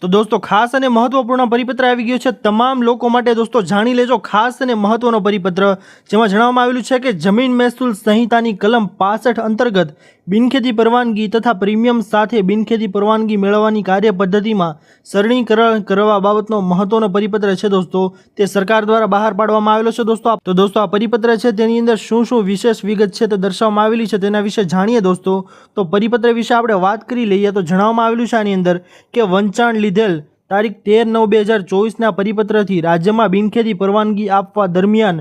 तो दोस्तों खास અને મહત્વપૂર્ણ પરિપત્ર આવી ગયો છે તમામ લોકો માટે। दोस्तों જાણી લેજો ખાસ અને મહત્વનો પરિપત્ર, જેમાં જણાવવામાં આવેલું છે કે જમીન મહેસૂલ સંહિતાની કલમ 65 અંતર્ગત બિનખેતી પરવાનગી તથા પ્રીમિયમ સાથે બિનખેતી પરવાનગી મેળવવાની કાર્ય પદ્ધતિમાં સરળીકરણ કરવા બાબતનો મહત્વનો પરિપત્ર છે दोस्तों, તે સરકાર દ્વારા બહાર પાડવામાં આવેલો છે दोस्तों। તો दोस्तों આ પરિપત્ર છે તેની અંદર શું શું વિશેષ વિગત છે તે દર્શાવવામાં આવેલી છે તેના વિશે જાણીએ दोस्तों। તો પરિપત્ર વિશે આપણે વાત કરી લઈએ તો જણાવવામાં આવેલું છે આની અંદર કે વંચાણ લીધેલ તારીખ 13/9/2024ના પરિપત્રથી રાજ્યમાં બિનખેતી પરવાનગી આપવા દરમિયાન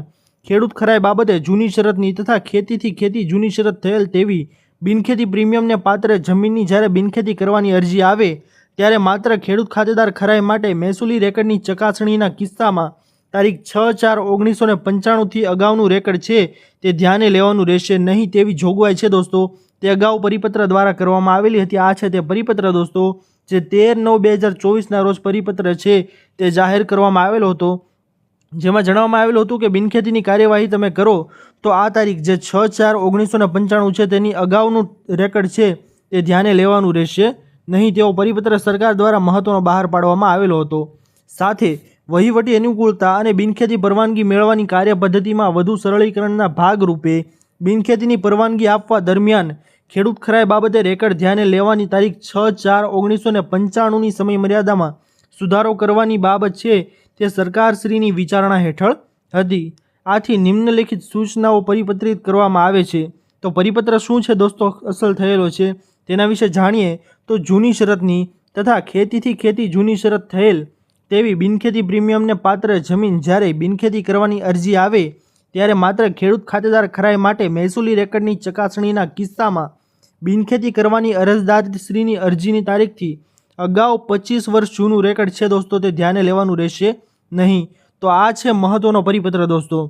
ખેડૂત ખરાઈ બાબતે જૂની શરતની તથા ખેતીથી ખેતી જૂની શરત થયેલ તેવી બિનખેતી પ્રીમિયમને પાત્ર જમીનની જ્યારે બિનખેતી કરવાની અરજી આવે ત્યારે માત્ર ખેડૂત ખાતેદાર ખરાઈ માટે મહેસૂલી રેકર્ડની ચકાસણીના કિસ્સામાં તારીખ 6/4/1995થી અગાઉનું રેકર્ડ છે તે ધ્યાને લેવાનું રહેશે નહીં તેવી જોગવાઈ છે दोस्तों। તે અગાઉ પરિપત્ર દ્વારા કરવામાં આવેલી હતી। આ છે તે પરિપત્ર दोस्तों, જે 13/9/2024ના રોજ પરિપત્ર છે તે જાહેર કરવામાં આવેલો હતો, જેમાં જણાવવામાં આવેલું હતું કે બિનખેતીની કાર્યવાહી તમે કરો તો આ તારીખ જે 6/4/1995 છે તેની અગાઉનું રેકર્ડ છે તે ધ્યાને લેવાનું રહેશે નહીં તેવો પરિપત્ર સરકાર દ્વારા મહત્વનો બહાર પાડવામાં આવેલો હતો। સાથે વહીવટી અનુકૂળતા અને બિનખેતી પરવાનગી મેળવવાની કાર્ય પદ્ધતિમાં વધુ સરળીકરણના ભાગરૂપે બિનખેતીની પરવાનગી આપવા દરમિયાન ખેડૂત ખરાઈ બાબતે રેકર્ડ ધ્યાને લેવાની તારીખ 6/4/1995ની સમયમર્યાદામાં સુધારો કરવાની બાબત છે તે સરકારશ્રીની વિચારણા હેઠળ હતી। આથી નિમ્નલિખિત સૂચનાઓ પરિપત્રિત કરવામાં આવે છે। તો પરિપત્ર શું છે दोस्तों અસલ થયેલો છે તેના વિશે જાણીએ તો જૂની શરતની તથા ખેતીથી ખેતી જૂની શરત થયેલ તેવી બિનખેતી પ્રીમિયમને પાત્ર જમીન જ્યારે બિનખેતી કરવાની અરજી આવે ત્યારે માત્ર ખેડૂત ખાતેદાર ખરાઈ માટે મહેસૂલી રેકર્ડની ચકાસણીના કિસ્સામાં બિનખેતી કરવાની અરજદારશ્રીની અરજીની તારીખથી અગાઉ 25 વર્ષ જૂનું રેકર્ડ છે दोस्तों તે ધ્યાને લેવાનું રહેશે નહીં। તો આ છે મહત્વનો પરિપત્ર दोस्तों,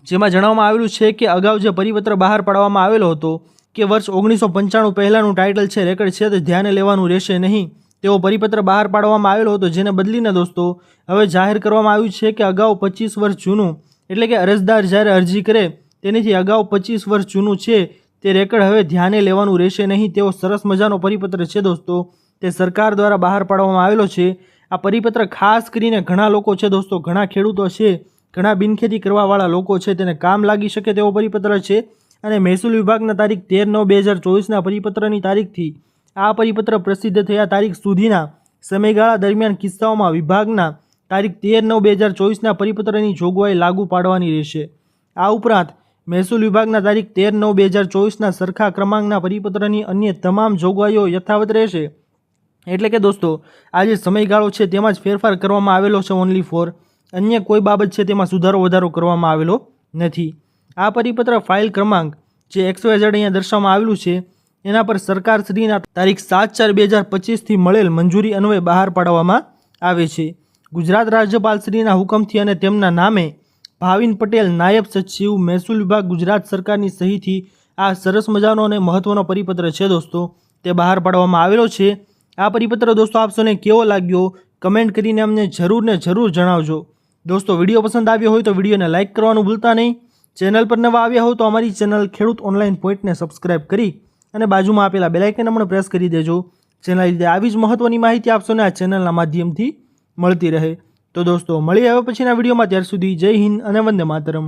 જેમાં જણાવવામાં આવેલું છે કે અગાઉ જે પરિપત્ર બહાર પાડવામાં આવેલો હતો કે વર્ષ 1995 પહેલાંનું ટાઇટલ છે રેકર્ડ છે તે ધ્યાને લેવાનું રહેશે નહીં તેવો પરિપત્ર બહાર પાડવામાં આવેલો હતો, જેને બદલીને दोस्तों હવે જાહેર કરવામાં આવ્યું છે કે અગાઉ 25 વર્ષ જૂનું એટલે કે અરજદાર જ્યારે અરજી કરે તેનાથી અગાઉ 25 વર્ષ જૂનું છે તે રેકર્ડ હવે ધ્યાને લેવાનું રહેશે નહીં તેવો સરસ મજાનો પરિપત્ર છે दोस्तों, તે સરકાર દ્વારા બહાર પાડવામાં આવેલો છે। આ પરિપત્ર ખાસ કરીને ઘણા લોકો છે दोस्तों, ઘણા ખેડૂતો છે, ઘણા બિનખેતી કરવાવાળા લોકો છે તેને કામ લાગી શકે તેવો પરિપત્ર છે। અને મહેસૂલ વિભાગના તારીખ 13/9/2024ના પરિપત્રની તારીખથી આ પરિપત્ર પ્રસિદ્ધ થયા તારીખ સુધીના સમયગાળા દરમિયાન કિસ્સાઓમાં વિભાગના તારીખ 13/9/2024ના પરિપત્રની જોગવાઈ લાગુ પાડવાની રહેશે। આ ઉપરાંત મહેસૂલ વિભાગના તારીખ 13/9/2024ના સરખા ક્રમાંકના પરિપત્રની અન્ય તમામ જોગવાઈઓ યથાવત રહેશે। એટલે કે दोस्तों આ જે સમયગાળો છે તેમાં જ ફેરફાર કરવામાં આવેલો છે ઓનલી ફોર, અન્ય કોઈ બાબત છે તેમાં સુધારો વધારો કરવામાં આવેલો નથી। આ પરિપત્ર ફાઇલ ક્રમાંક જે XYZ અહીંયા દર્શાવવામાં આવેલું છે એના પર સરકારશ્રીના તારીખ 7/4/2025થી મળેલ મંજૂરી અન્વયે બહાર પાડવામાં આવે છે। ગુજરાત રાજ્યપાલશ્રીના હુકમથી અને તેમના નામે ભાવિન પટેલ નાયબ સચિવ મહેસૂલ વિભાગ ગુજરાત સરકારની સહીથી આ સરસ મજાનો અને મહત્વનો પરિપત્ર છે दोस्तों તે બહાર પાડવામાં આવેલો છે। આ પરિપત્ર दोस्तों આપ સૌને કેવો લાગ્યો કમેન્ટ કરીને અમને જરૂર ને જરૂર જણાવજો। दोस्तों વિડીયો પસંદ આવ્યો હોય તો વિડીયોને લાઇક કરવાનું ભૂલતા નહીં। ચેનલ પર નવા આવ્યા હો તો અમારી ચેનલ ખેડૂત ઓનલાઈન પોઈન્ટને સબસ્ક્રાઇબ કરી અને બાજુમાં આપેલા બેલ આઇકનને પણ પ્રેસ કરી દેજો, જેના લીધે આવી જ મહત્વની માહિતી આપ સૌને આ ચેનલના માધ્યમથી મળતી રહે। તો दोस्तों મળીએ હવે પછીના વિડીયોમાં, ત્યાર સુધી જય હિન્દ અને વંદે માતરમ।